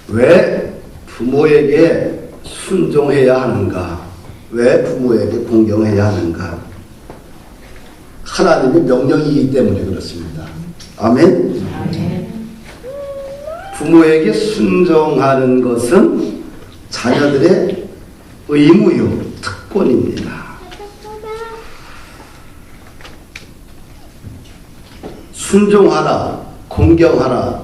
왜 부모에게 순종해야 하는가? 왜 부모에게 공경해야 하는가? 하나님의 명령이기 때문에 그렇습니다. 아멘? 부모에게 순종하는 것은 자녀들의 의무요, 특권입니다. 순종하라, 공경하라,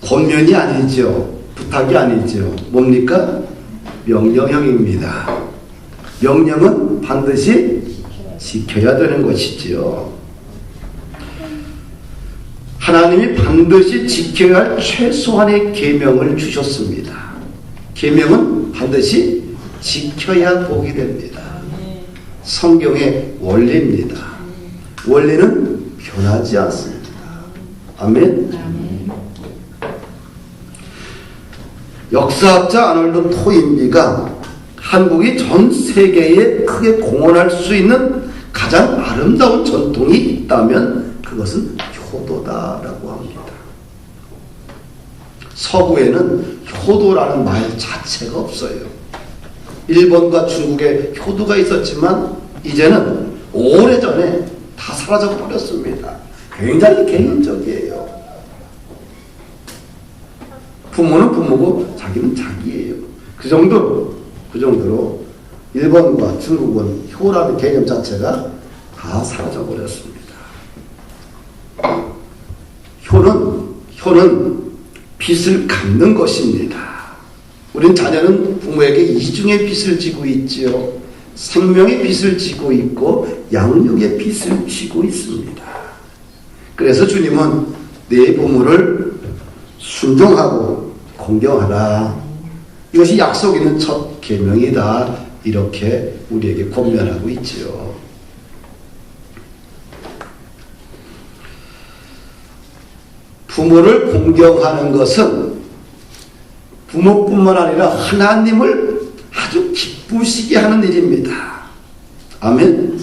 권면이 아니죠. 부탁이 아니죠. 뭡니까? 명령형입니다. 명령은 반드시 지켜야 되는 것이지요. 하나님이 반드시 지켜야 할 최소한의 계명을 주셨습니다. 계명은 반드시 지켜야 복이 됩니다. 성경의 원리입니다. 원리는 변하지 않습니다. 아멘. 역사학자 아놀드 토인비가 한국이 전 세계에 크게 공헌할 수 있는 가장 아름다운 전통이 있다면 그것은 효도다라고 합니다. 서구에는 효도라는 말 자체가 없어요. 일본과 중국에 효도가 있었지만 이제는 오래전에 다 사라져 버렸습니다. 굉장히 개인적이에요. 부모는 부모고 자기는 자기예요. 그 정도로 일본과 중국은 효라는 개념 자체가 다 사라져 버렸습니다. 효는 빚을 갚는 것입니다. 우린 자녀는 부모에게 이중의 빚을 지고 있지요. 생명의 빚을 지고 있고 양육의 빚을 지고 있습니다. 그래서 주님은 내 부모를 순종하고 공경하라. 이것이 약속 있는 첫 계명이다. 이렇게 우리에게 권면하고 있지요. 부모를 공경하는 것은 부모뿐만 아니라 하나님을 아주 기쁘시게 하는 일입니다. 아멘.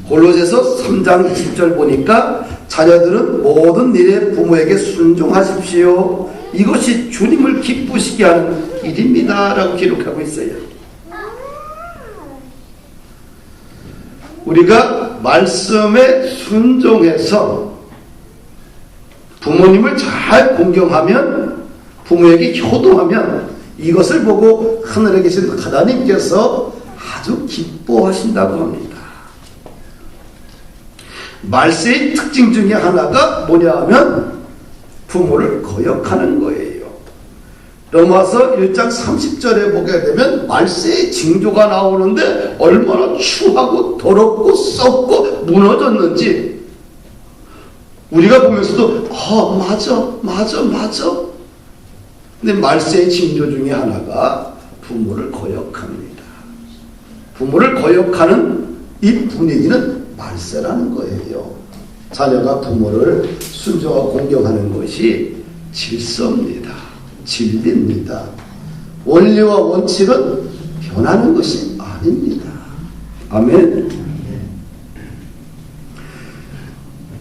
골로새서 3장 20절 보니까 자녀들은 모든 일에 부모에게 순종하십시오. 이것이 주님을 기쁘시게 하는 일입니다. 라고 기록하고 있어요. 우리가 말씀에 순종해서 부모님을 잘 공경하면, 부모에게 효도하면 이것을 보고 하늘에 계신 하나님께서 아주 기뻐하신다고 합니다. 말세의 특징 중에 하나가 뭐냐 하면 부모를 거역하는 거예요. 로마서 1장 30절에 보게 되면 말세의 징조가 나오는데 얼마나 추하고 더럽고 썩고 무너졌는지 우리가 보면서도 맞아. 근데 말세의 징조 중에 하나가 부모를 거역합니다. 부모를 거역하는 이 분위기는 말세라는 거예요. 자녀가 부모를 순종하고 공경하는 것이 질서입니다. 진리입니다. 원리와 원칙은 변하는 것이 아닙니다. 아멘.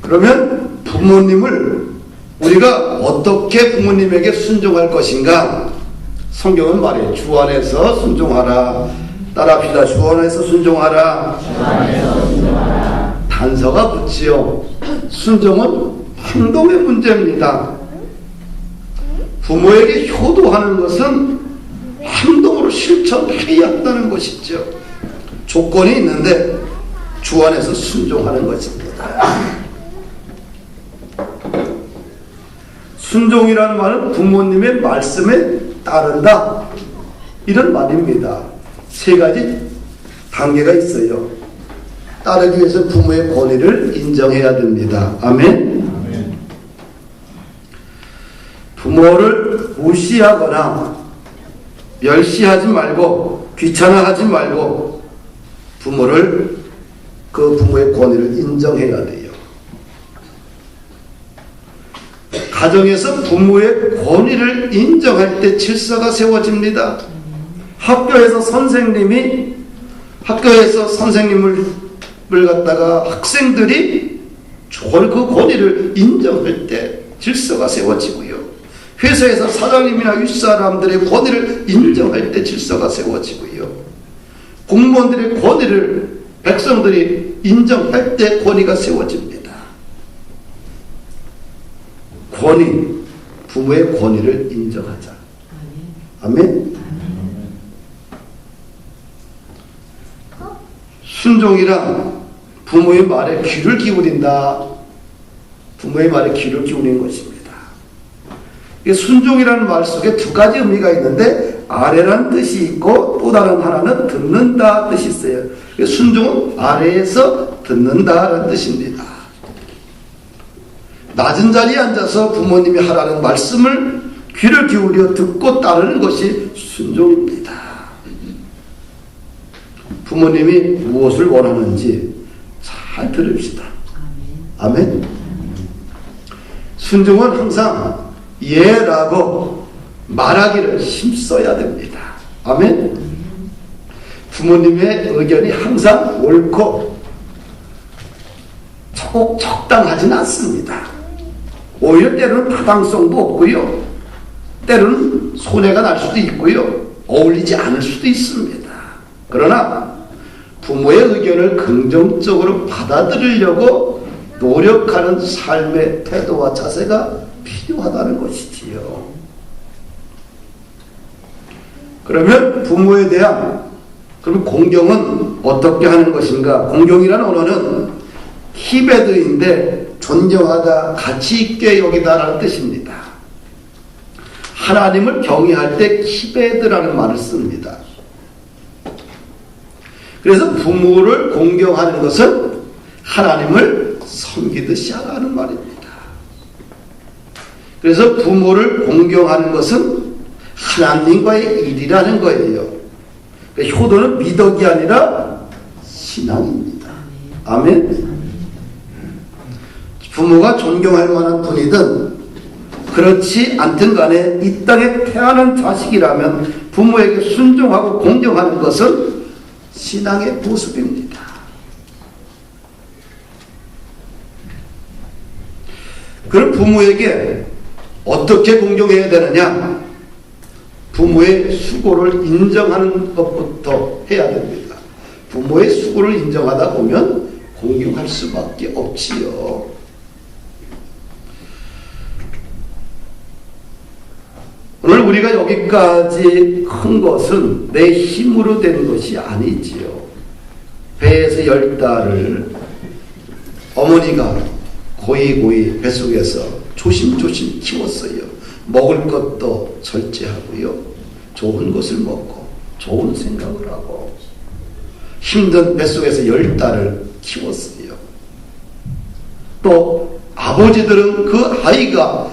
그러면 부모님을 우리가 어떻게 부모님에게 순종할 것인가? 성경은 말해요. 주 안에서 순종하라. 따라합시다. 주 안에서 순종하라. 단서가 붙지요. 순종은 행동의 문제입니다. 부모에게 효도하는 것은 행동으로 실천해야 한다는 것이죠. 조건이 있는데 주 안에서 순종하는 것입니다. 순종이라는 말은 부모님의 말씀에 따른다, 이런 말입니다. 세 가지 단계가 있어요. 따르기 위해서 부모의 권위를 인정해야 됩니다. 아멘. 부모를 무시하거나 멸시하지 말고 귀찮아하지 말고 그 부모의 권위를 인정해야 돼요. 가정에서 부모의 권위를 인정할 때 질서가 세워집니다. 학교에서 선생님을 갖다가 학생들이 그 권위를 인정할 때 질서가 세워지고요. 회사에서 사장님이나 윗사람들의 권위를 인정할 때 질서가 세워지고요. 공무원들의 권위를 백성들이 인정할 때 권위가 세워집니다. 권위, 부모의 권위를 인정하자. 아멘. 순종이란 부모의 말에 귀를 기울인다. 부모의 말에 귀를 기울이는 것입니다. 순종이라는 말 속에 두 가지 의미가 있는데 아래라는 뜻이 있고 또 다른 하나는 듣는다 뜻이 있어요. 순종은 아래에서 듣는다라는 뜻입니다. 낮은 자리에 앉아서 부모님이 하라는 말씀을 귀를 기울여 듣고 따르는 것이 순종입니다. 부모님이 무엇을 원하는지 잘 들읍시다. 아멘. 순종은 항상 예라고 말하기를 힘써야 됩니다. 아멘. 부모님의 의견이 항상 옳고 꼭 적당하지는 않습니다. 오히려 때로는 타당성도 없고요. 때로는 손해가 날 수도 있고요. 어울리지 않을 수도 있습니다. 그러나 부모의 의견을 긍정적으로 받아들이려고 노력하는 삶의 태도와 자세가 필요하다는 것이지요. 그러면 부모에 대한 그럼 공경은 어떻게 하는 것인가? 공경이라는 언어는 히베드인데 존경하다, 가치 있게 여기다라는 뜻입니다. 하나님을 경외할 때 히베드라는 말을 씁니다. 그래서 부모를 공경하는 것은 하나님을 섬기듯이 하라는 말입니다. 그래서 부모를 공경하는 것은 하나님과의 일이라는 거예요. 그러니까 효도는 미덕이 아니라 신앙입니다. 아멘. 부모가 존경할 만한 분이든 그렇지 않든 간에 이 땅에 태어난 자식이라면 부모에게 순종하고 공경하는 것은 신앙의 모습입니다. 그럼 부모에게 어떻게 공경해야 되느냐? 부모의 수고를 인정하는 것부터 해야 됩니다. 부모의 수고를 인정하다 보면 공경할 수밖에 없지요. 오늘 우리가 여기까지 큰 것은 내 힘으로 된 것이 아니지요. 배에서 10달을 어머니가 고이고이 뱃속에서 조심조심 키웠어요. 먹을 것도 절제하고요. 좋은 것을 먹고 좋은 생각을 하고 힘든 뱃속에서 10달을 키웠어요. 또 아버지들은 그 아이가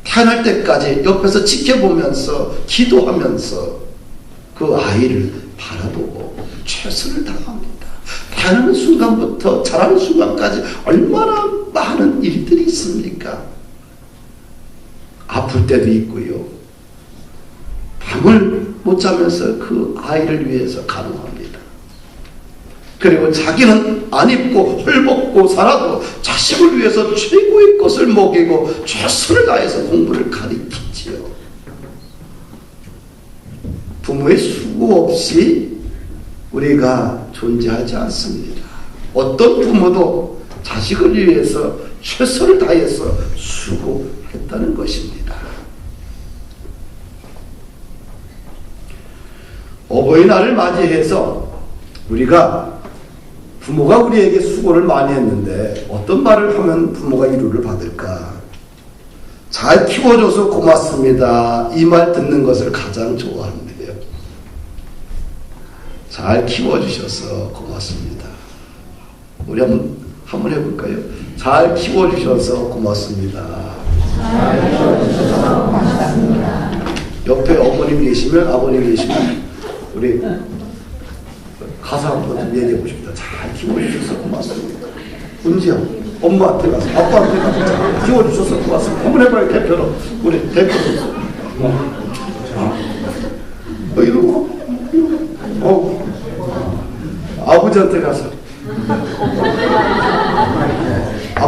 태어날 때까지 옆에서 지켜보면서 기도하면서 그 아이를 바라보고 최선을 다합니다. 태어나는 순간부터 자라는 순간까지 얼마나 많은 일들이 있습니까? 아플 때도 있고요. 밤을 못 자면서 그 아이를 위해서 간호합니다. 그리고 자기는 안 입고 헐벗고 살아도 자식을 위해서 최고의 것을 먹이고 최선을 다해서 공부를 가르치지요. 부모의 수고 없이 우리가 존재하지 않습니다. 어떤 부모도 자식을 위해서 최선을 다해서 수고했다는 것입니다. 어버이날을 맞이해서 우리가 부모가 우리에게 수고를 많이 했는데 어떤 말을 하면 부모가 위로를 받을까? 잘 키워줘서 고맙습니다. 이 말 듣는 것을 가장 좋아하는데요. 잘 키워주셔서 고맙습니다. 우리 한번 해볼까요? 잘 키워주셔서 고맙습니다. 잘 키워주셔서 고맙습니다. 옆에 어머님 계시면 아버님 계시면 우리 가사 한번 얘기해 보십니다. 잘 키워주셔서 고맙습니다. 은지야, 엄마한테 가서, 아빠한테 가서 잘 키워주셔서 고맙습니다. 한번 해봐요, 대표로. 우리 대표로. 이러고, 아버지한테 가서.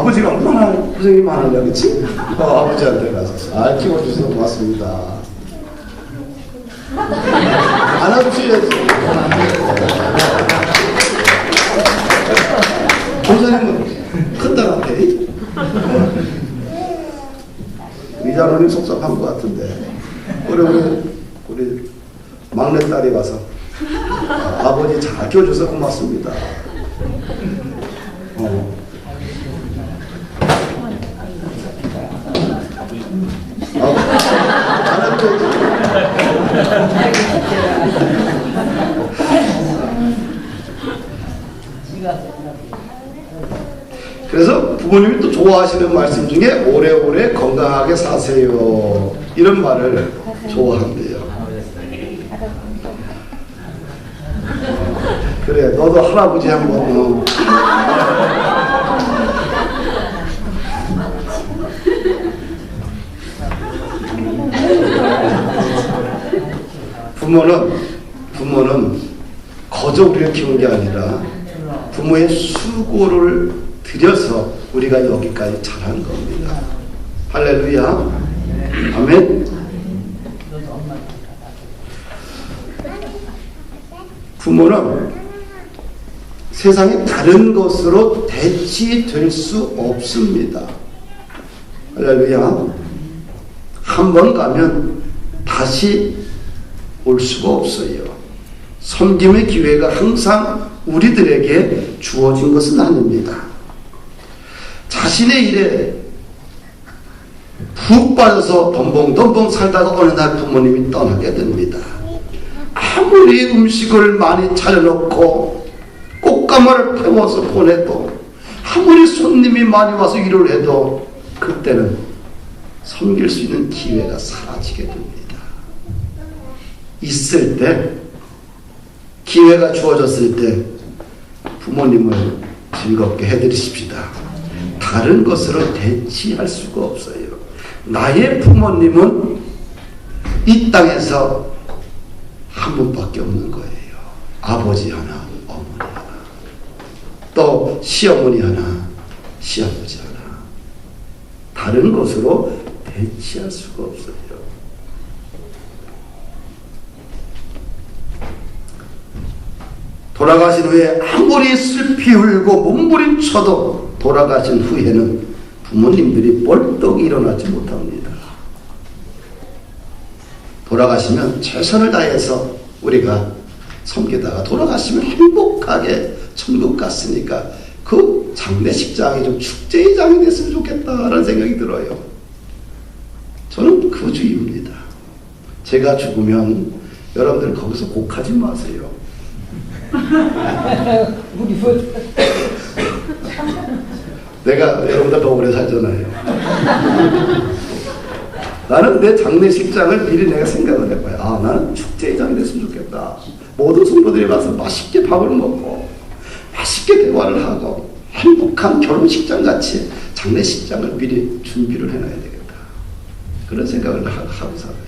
아버지가 얼마나 고생이 많았냐, 그치? 아버지한테 가서 잘 키워주셔서 고맙습니다. 안아주셔야지. 교사님은 큰딸한테 이장로님 속상한 것 같은데 우리 막내딸이 와서 아버지 잘 키워줘서 고맙습니다. 그래서 부모님이 또 좋아하시는 말씀 중에 오래오래 건강하게 사세요 이런 말을 좋아한대요. 그래 너도 할아버지 한번 부모는 거저 우리를 키운 게 아니라 부모의 수고를 들여서 우리가 여기까지 자란 겁니다. 할렐루야. 아멘. 부모는 세상의 다른 것으로 대치될 수 없습니다. 할렐루야. 한 번 가면 다시 올 수가 없어요. 섬김의 기회가 항상 우리들에게 주어진 것은 아닙니다. 자신의 일에 푹 빠져서 덤벙덤벙 살다가 어느 날 부모님이 떠나게 됩니다. 아무리 음식을 많이 차려놓고 꽃가마를 태워서 보내도 아무리 손님이 많이 와서 일을 해도 그때는 섬길 수 있는 기회가 사라지게 됩니다. 있을 때 기회가 주어졌을 때 부모님을 즐겁게 해드리십시다. 다른 것으로 대치할 수가 없어요. 나의 부모님은 이 땅에서 한 분밖에 없는 거예요. 아버지 하나, 어머니 하나, 또 시어머니 하나, 시아버지 하나. 다른 것으로 대치할 수가 없어요. 돌아가신 후에 아무리 슬피 울고 몸부림쳐도 돌아가신 후에는 부모님들이 벌떡 일어나지 못합니다. 돌아가시면 최선을 다해서 우리가 섬기다가 돌아가시면 행복하게 천국 갔으니까 그 장례식장이 좀 축제의 장이 됐으면 좋겠다라는 생각이 들어요. 저는 그 주의입니다. 제가 죽으면 여러분들 거기서 곡하지 마세요. 내가 여러분보다 더 오래 살잖아요. 나는 내 장례식장을 미리 내가 생각을 해봐요. 나는 축제의 장이 됐으면 좋겠다. 모든 성도들이 와서 맛있게 밥을 먹고 맛있게 대화를 하고 행복한 결혼식장 같이 장례식장을 미리 준비를 해놔야 되겠다. 그런 생각을 하고 살아요.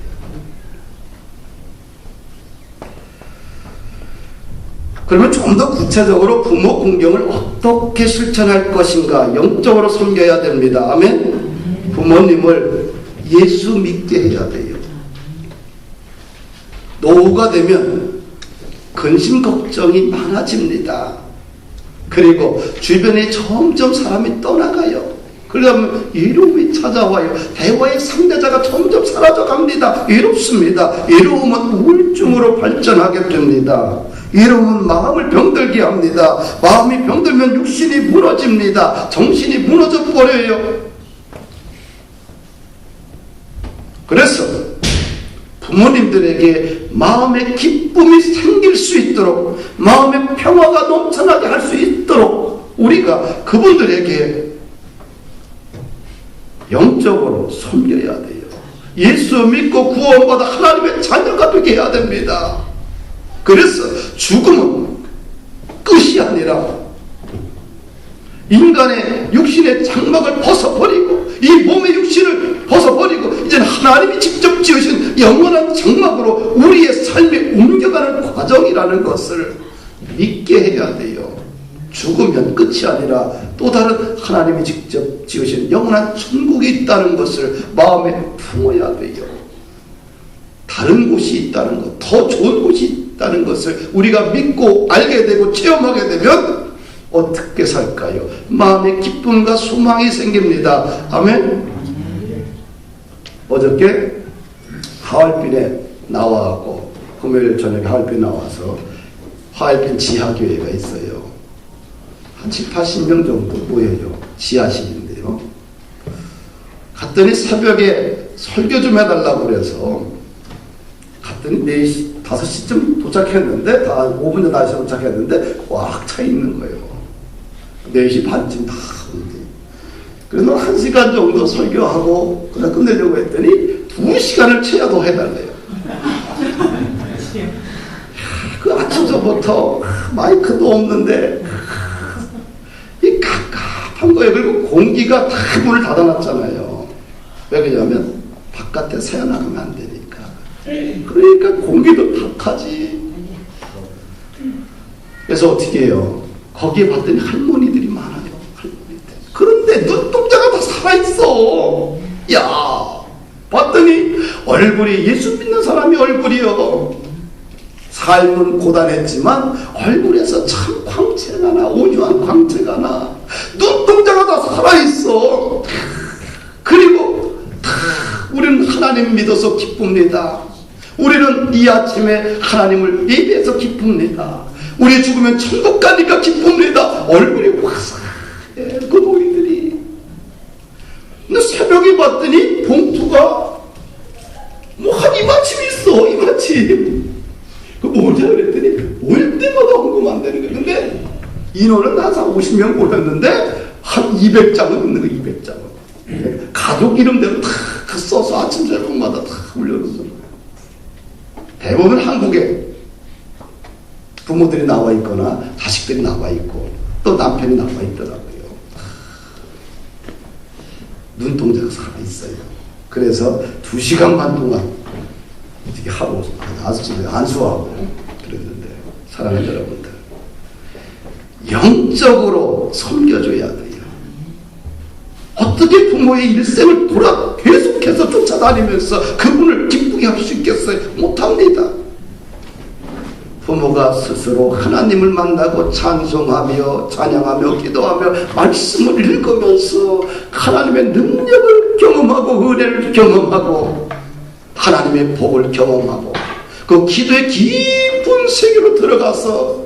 그러면 좀 더 구체적으로 부모 공경을 어떻게 실천할 것인가 영적으로 섬겨야 됩니다. 아멘. 부모님을 예수 믿게 해야 돼요. 노후가 되면 근심 걱정이 많아집니다. 그리고 주변에 점점 사람이 떠나가요. 그러면 외로움이 찾아와요. 대화의 상대자가 점점 사라져갑니다. 외롭습니다. 외로움은 우울증으로 발전하게 됩니다. 외로움은 마음을 병들게 합니다. 마음이 병들면 육신이 무너집니다. 정신이 무너져 버려요. 그래서 부모님들에게 마음의 기쁨이 생길 수 있도록 마음의 평화가 넘쳐나게 할 수 있도록 우리가 그분들에게 영적으로 섬겨야 돼요. 예수 믿고 구원받아 하나님의 자녀가 되게 해야 됩니다. 그래서 죽음은 끝이 아니라 인간의 육신의 장막을 벗어버리고 이 몸의 육신을 벗어버리고 이제는 하나님이 직접 지으신 영원한 장막으로 우리의 삶이 옮겨가는 과정이라는 것을 믿게 해야 돼요. 죽으면 끝이 아니라 또 다른 하나님이 직접 지으신 영원한 천국이 있다는 것을 마음에 품어야 돼요. 다른 곳이 있다는 것, 더 좋은 곳이 있다는 것을 우리가 믿고 알게 되고 체험하게 되면 어떻게 살까요? 마음에 기쁨과 소망이 생깁니다. 아멘. 어저께 하얼빈에 나와갖고 금요일 저녁에 하얼빈 나와서 하얼빈 지하교회가 있어요. 한 7, 80명 정도 모여요. 지하실인데요. 갔더니 새벽에 설교 좀 해달라고 그래서 갔더니 4시, 5시쯤 도착했는데 다 5분 전 5시 도착했는데 꽉 차 있는 거예요. 4시 반쯤 다 오는데. 그래서 1시간 정도 설교하고 그냥 끝내려고 했더니 2시간을 채워도 해달래요. 그 아침서부터 마이크도 없는데 이 갑갑한 거예요. 그리고 공기가 다 문을 닫아놨잖아요. 왜 그러냐면 바깥에 새어나가면 안 되니까. 그러니까 공기도 탁하지. 그래서 어떻게 해요? 거기에 봤더니 할머니들이 많아요. 할머니들. 그런데 눈동자가 다 살아있어. 야, 봤더니 얼굴이 예수 믿는 사람이 얼굴이요. 삶은 고단했지만 얼굴에서 참 광채가 나, 온유한 광채가 나. 눈동자가 다 살아있어. 그리고 우리는 하나님 믿어서 기쁩니다. 우리는 이 아침에 하나님을 예배해서 기쁩니다. 우리 죽으면 천국 가니까 기쁩니다. 얼굴이 화사해, 그 노인들이. 근데 새벽에 봤더니 봉투가 뭐 한 이만큼 있어. 이만큼. 그 뭐냐 그랬더니 올 때마다 헌금안 되는 거예요. 근데 인원은 한 50명 모였는데 한 200장은 있는 거예요. 200장은. 가족 이름대로 다 써서 아침 저녁마다 다 올려놓는 거예요. 대부분 한국에 부모들이 나와 있거나 자식들이 나와 있고 또 남편이 나와 있더라고요. 눈동자가 살아있어요. 그래서 2시간 반 동안 어떻게 하고 안수하고 그랬는데 사랑하는 여러분들, 영적으로 섬겨줘야 돼요. 어떻게 부모의 일생을 계속해서 쫓아다니면서 그분을 기쁘게 할 수 있겠어요? 못합니다. 부모가 스스로 하나님을 만나고 찬송하며 찬양하며 기도하며 말씀을 읽으면서 하나님의 능력을 경험하고 은혜를 경험하고 하나님의 복을 경험하고 그 기도의 깊은 세계로 들어가서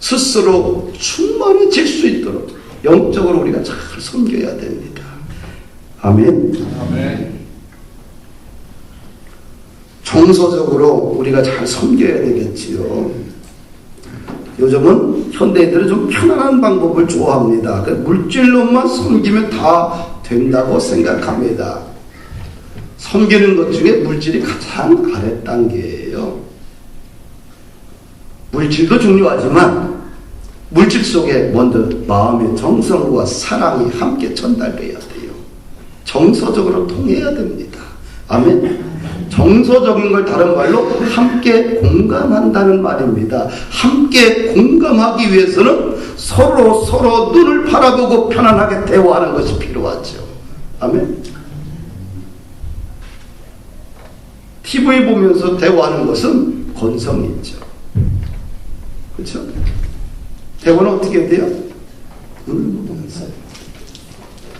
스스로 충만해질 수 있도록 영적으로 우리가 잘 섬겨야 됩니다. 아멘. 아멘. 정서적으로 우리가 잘 섬겨야 되겠지요. 요즘은 현대인들은 좀 편안한 방법을 좋아합니다. 물질로만 섬기면 다 된다고 생각합니다. 섬기는 것 중에 물질이 가장 아래 단계예요. 물질도 중요하지만 물질 속에 먼저 마음의 정성과 사랑이 함께 전달돼야 돼요. 정서적으로 통해야 됩니다. 아멘. 정서적인 걸 다른 말로 함께 공감한다는 말입니다. 함께 공감하기 위해서는 서로 눈을 바라보고 편안하게 대화하는 것이 필요하죠. 아멘. TV 보면서 대화하는 것은 건성이 있죠. 그렇죠? 대화는 어떻게 돼요?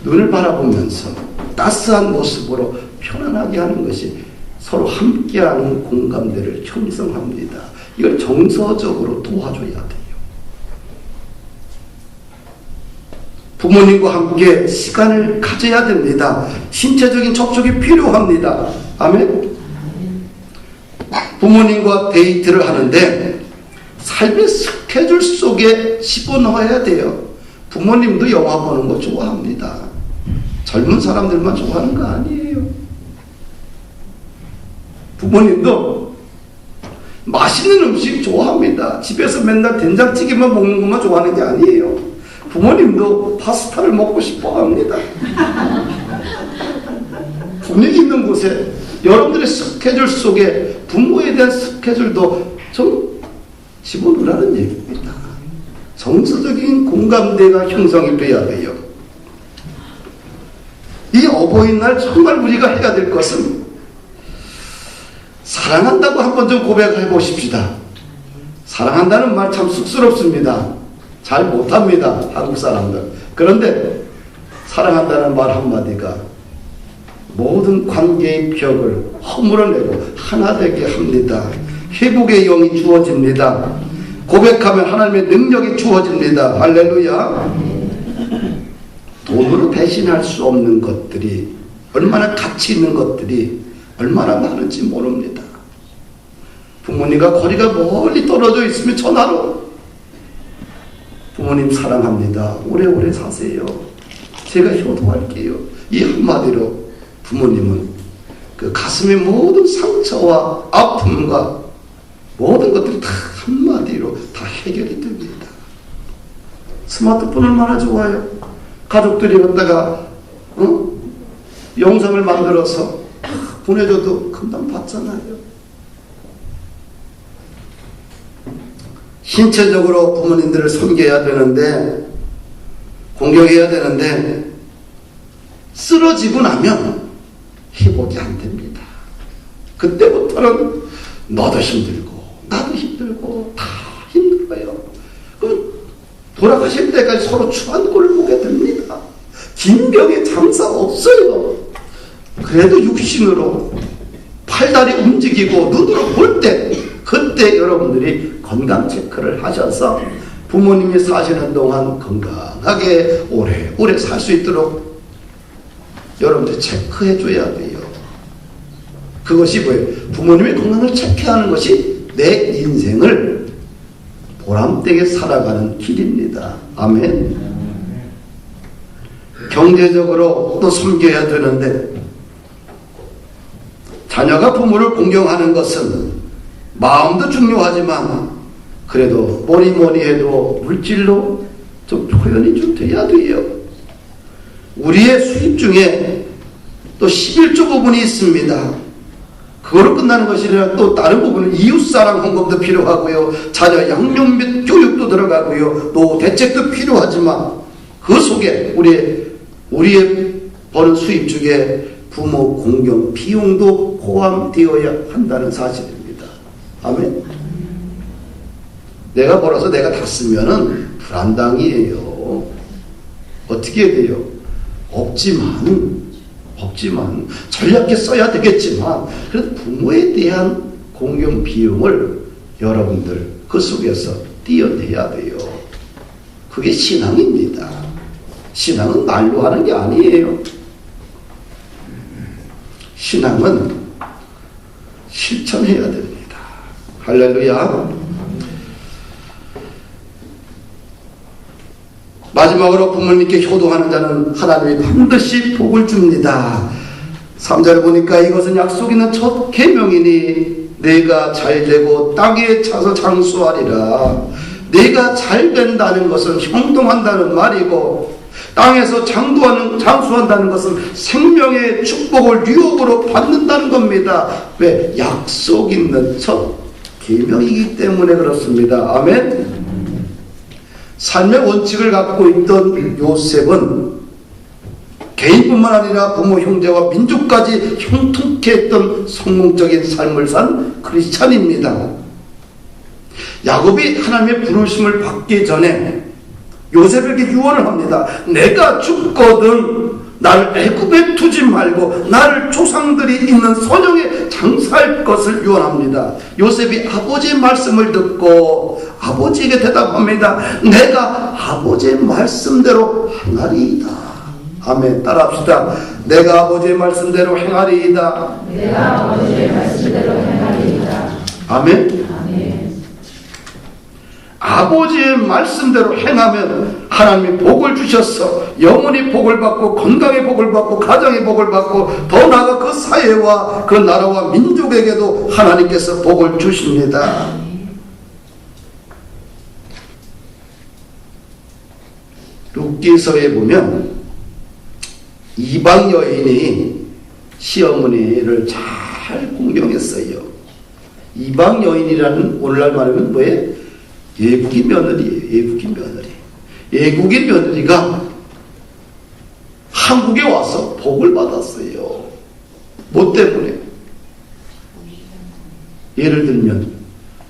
눈을 바라보면서 따스한 모습으로 편안하게 하는 것이 서로 함께하는 공감대를 형성합니다. 이걸 정서적으로 도와줘야 돼요. 부모님과 함께 시간을 가져야 됩니다. 신체적인 접촉이 필요합니다. 아멘. 부모님과 데이트를 하는데 삶의 스케줄 속에 집어넣어야 돼요. 부모님도 영화 보는 거 좋아합니다. 젊은 사람들만 좋아하는 거 아니에요. 부모님도 맛있는 음식 좋아합니다. 집에서 맨날 된장찌개만 먹는 것만 좋아하는 게 아니에요. 부모님도 파스타를 먹고 싶어 합니다. 분위기 있는 곳에 여러분들의 스케줄 속에 부모에 대한 스케줄도 좀 집어넣으라는 얘기입니다. 정서적인 공감대가 형성이 돼야 돼요. 이 어버이날 정말 우리가 해야 될 것은 사랑한다고 한번 좀 고백해 보십시다. 사랑한다는 말 참 쑥스럽습니다. 잘 못합니다, 한국 사람들. 그런데 사랑한다는 말 한마디가 모든 관계의 벽을 허물어내고 하나 되게 합니다. 회복의 영이 주어집니다. 고백하면 하나님의 능력이 주어집니다. 할렐루야. 돈으로 대신할 수 없는 것들이, 얼마나 가치 있는 것들이 얼마나 많은지 모릅니다. 부모님과 거리가 멀리 떨어져 있으면 전화로 부모님 사랑합니다. 오래오래 사세요. 제가 효도할게요. 이 한마디로 부모님은 그 가슴의 모든 상처와 아픔과 모든 것들이 다 한마디로 다 해결이 됩니다. 스마트폰 얼마나 좋아요. 가족들이 갖다가 영상을 만들어서 보내줘도 금방 받잖아요. 신체적으로 부모님들을 섬겨야 되는데, 공경해야 되는데 쓰러지고 나면 회복이 안 됩니다. 그때부터는 너도 힘들고 나도 힘들고 다 힘들어요. 그럼 돌아가실 때까지 서로 추한 꼴을 보게 됩니다. 긴 병에 장사 없어요. 그래도 육신으로 팔다리 움직이고 눈으로 볼 때, 그때 여러분들이 건강 체크를 하셔서 부모님이 사시는 동안 건강하게 오래오래 살 수 있도록 여러분들 체크해 줘야 돼요. 그것이 뭐예요? 부모님의 건강을 체크하는 것이 내 인생을 보람되게 살아가는 길입니다. 아멘. 경제적으로 또 섬겨야 되는데, 자녀가 부모를 공경하는 것은 마음도 중요하지만 그래도 뭐니 해도 물질로 좀 표현이 좀 돼야 돼요. 우리의 수입 중에 또 11조 부분이 있습니다. 그거로 끝나는 것이 아니라 또 다른 부분은 이웃사랑 헌금도 필요하고요, 자녀 양육 및 교육도 들어가고요, 또 대책도 필요하지만 그 속에 우리의 버는 수입 중에 부모 공경 비용도 포함되어야 한다는 사실입니다. 아멘. 내가 벌어서 내가 다 쓰면은 불안당이에요. 어떻게 해야 돼요? 없지만 전략에 써야 되겠지만 그래도 부모에 대한 공경 비용을 여러분들 그 속에서 띄어내야 돼요. 그게 신앙입니다. 신앙은 말로 하는 게 아니에요. 신앙은 실천해야 됩니다. 할렐루야. 마지막으로 부모님께 효도하는 자는 하나님이 반드시 복을 줍니다. 3절을 보니까 이것은 약속 있는 첫 계명이니 내가 잘되고 땅에 차서 장수하리라. 내가 잘된다는 것은 형통한다는 말이고, 땅에서 장수한다는 것은 생명의 축복을 유혹으로 받는다는 겁니다. 왜? 약속 있는 첫 계명이기 때문에 그렇습니다. 아멘. 삶의 원칙을 갖고 있던 요셉은 개인뿐만 아니라 부모, 형제와 민족까지 형통케 했던 성공적인 삶을 산 크리스찬입니다. 야곱이 하나님의 부르심을 받기 전에 요셉에게 유언을 합니다. 내가 죽거든 나를 애굽에 두지 말고 나를 조상들이 있는 선영에 장사할 것을 유언합니다. 요셉이 아버지의 말씀을 듣고 아버지에게 대답합니다. 내가 아버지의 말씀대로 행하리이다. 아멘. 따라합시다. 내가 아버지의 말씀대로 행하리이다. 내가 아버지의 말씀대로 행하리이다. 아멘. 아버지의 말씀대로 행하면 하나님이 복을 주셔서 영원히 복을 받고 건강의 복을 받고 가정의 복을 받고 더 나아가 그 사회와 그 나라와 민족에게도 하나님께서 복을 주십니다. 룻기서에 보면 이방 여인이 시어머니를 잘 공경했어요. 이방 여인이라는 오늘날 말하면 뭐예요? 예국인 며느리예요. 예국인 며느리. 예국인 며느리가 한국에 와서 복을 받았어요. 뭐 때문에? 예를 들면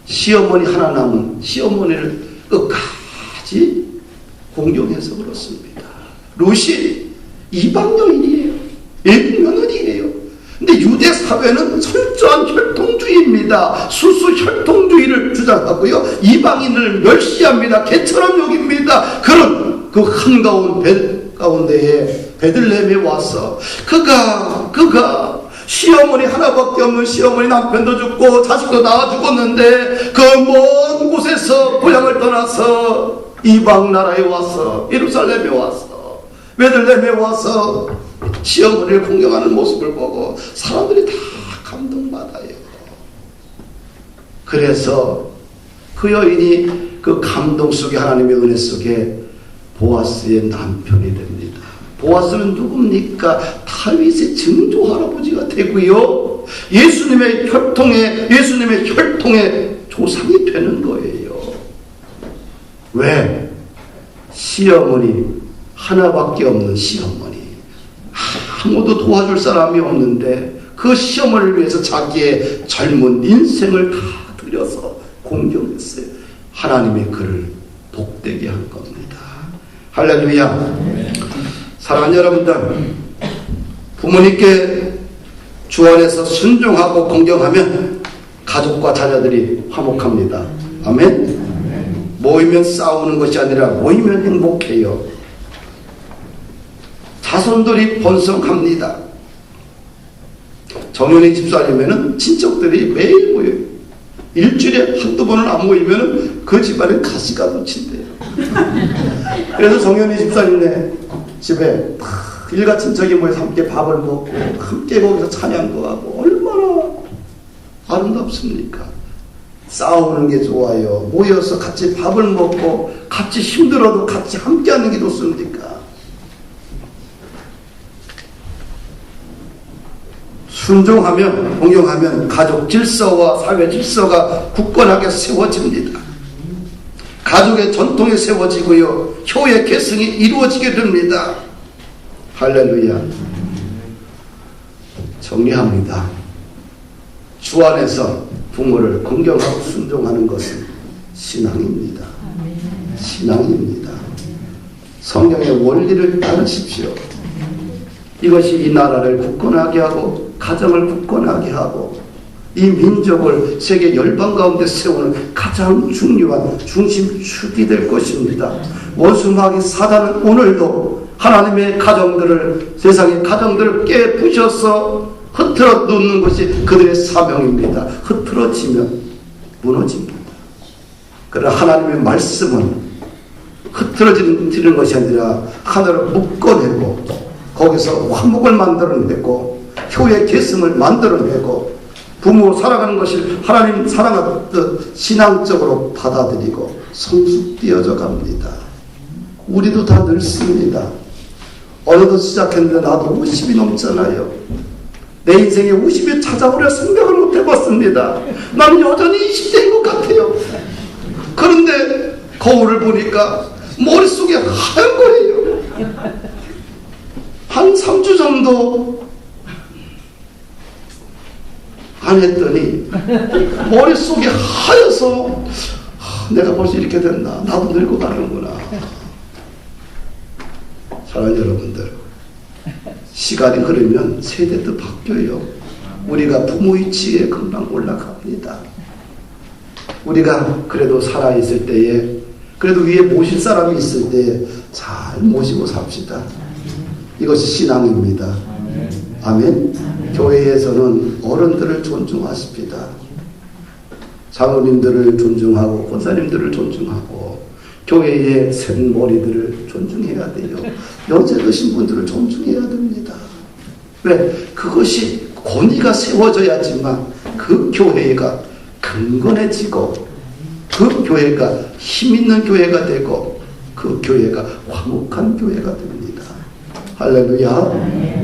시어머니 하나 남은 시어머니를 끝까지 공경해서 그렇습니다. 루시 이방 여인이에요. 예국 며느리예요. 근데 유대 사회는 철저한 혈통주의입니다. 수수 혈통주의를 주장하고요. 이방인을 멸시합니다. 개처럼 여깁니다. 그런 그 한가운 가운데에 베들레헴에 와서 그가 시어머니 하나밖에 없는 시어머니 남편도 죽고 자식도 다 죽었는데 그 먼 곳에서 고향을 떠나서 이방 나라에 와서 예루살렘에 와서 베들레헴에 와서 시어머니를 공경하는 모습을 보고 사람들이 다 감동받아요. 그래서 그 여인이 그 감동 속에 하나님의 은혜 속에 보아스의 남편이 됩니다. 보아스는 누굽니까? 다윗의 증조 할아버지가 되고요. 예수님의 혈통의 조상이 되는 거예요. 왜? 시어머니 하나밖에 없는 시어머니. 아무도 도와줄 사람이 없는데 그 시어머니를 위해서 자기의 젊은 인생을 다 들여서 공경했어요. 하나님의 그를 복되게 한 겁니다. 할렐루야. 사랑하는 여러분들, 부모님께 주 안에서 순종하고 공경하면 가족과 자녀들이 화목합니다. 아멘. 모이면 싸우는 것이 아니라 모이면 행복해요. 자손들이 번성합니다. 정연이 집사님에는 친척들이 매일 모여요. 일주일에 한두 번은 안 모이면 그 집안에 가시가 묻힌대요. 그래서 정연이 집사님네 집에 일가 친척이 모여서 함께 밥을 먹고 함께 거기서 찬양도 하고 얼마나 아름답습니까? 싸우는 게 좋아요. 모여서 같이 밥을 먹고 같이 힘들어도 같이 함께하는 게 좋습니까? 순종하면 공경하면 가족 질서와 사회 질서가 굳건하게 세워집니다. 가족의 전통이 세워지고요. 효의 계승이 이루어지게 됩니다. 할렐루야. 정리합니다. 주 안에서 부모를 공경하고 순종하는 것은 신앙입니다. 신앙입니다. 성경의 원리를 따르십시오. 이것이 이 나라를 굳건하게 하고 가정을 굳건하게 하고 이 민족을 세계 열방 가운데 세우는 가장 중요한 중심축이 될 것입니다. 원수마귀 사단은 오늘도 하나님의 가정들을, 세상의 가정들을 깨부셔서 흐트러 놓는 것이 그들의 사명입니다. 흐트러지면 무너집니다. 그러나 하나님의 말씀은 흐트러지는 것이 아니라 하나를 묶어내고 거기서 화목을 만들어내고 효의 계승을 만들어내고 부모 사랑하는 것을 하나님 사랑하듯 신앙적으로 받아들이고 성숙되어져 갑니다. 우리도 다 늙습니다. 어느덧 시작했는데 나도 50이 넘잖아요. 내 인생에 50이 찾아오려 생각을 못 해봤습니다. 나는 여전히 20대인 것 같아요. 그런데 거울을 보니까 머릿속에 하얀 거예요. 한 3주 정도 안 했더니 머릿속이 하여서 내가 벌써 이렇게 됐나, 나도 늙어가는구나. 사랑하는 여러분들, 시간이 흐르면 세대도 바뀌어요. 우리가 부모의 지혜에 금방 올라갑니다. 우리가 그래도 살아있을 때에, 그래도 위에 모실 사람이 있을 때에 잘 모시고 삽시다. 이것이 신앙입니다. 아멘. 교회에서는 어른들을 존중하십니다. 장로님들을 존중하고 권사님들을 존중하고 교회의 샘머리들을 존중해야 돼요. 연세 드신 분들을 존중해야 됩니다. 왜? 그것이 권위가 세워져야지만 그 교회가 근건해지고 그 교회가 힘있는 교회가 되고 그 교회가 화목한 교회가 됩니다. 할렐루야.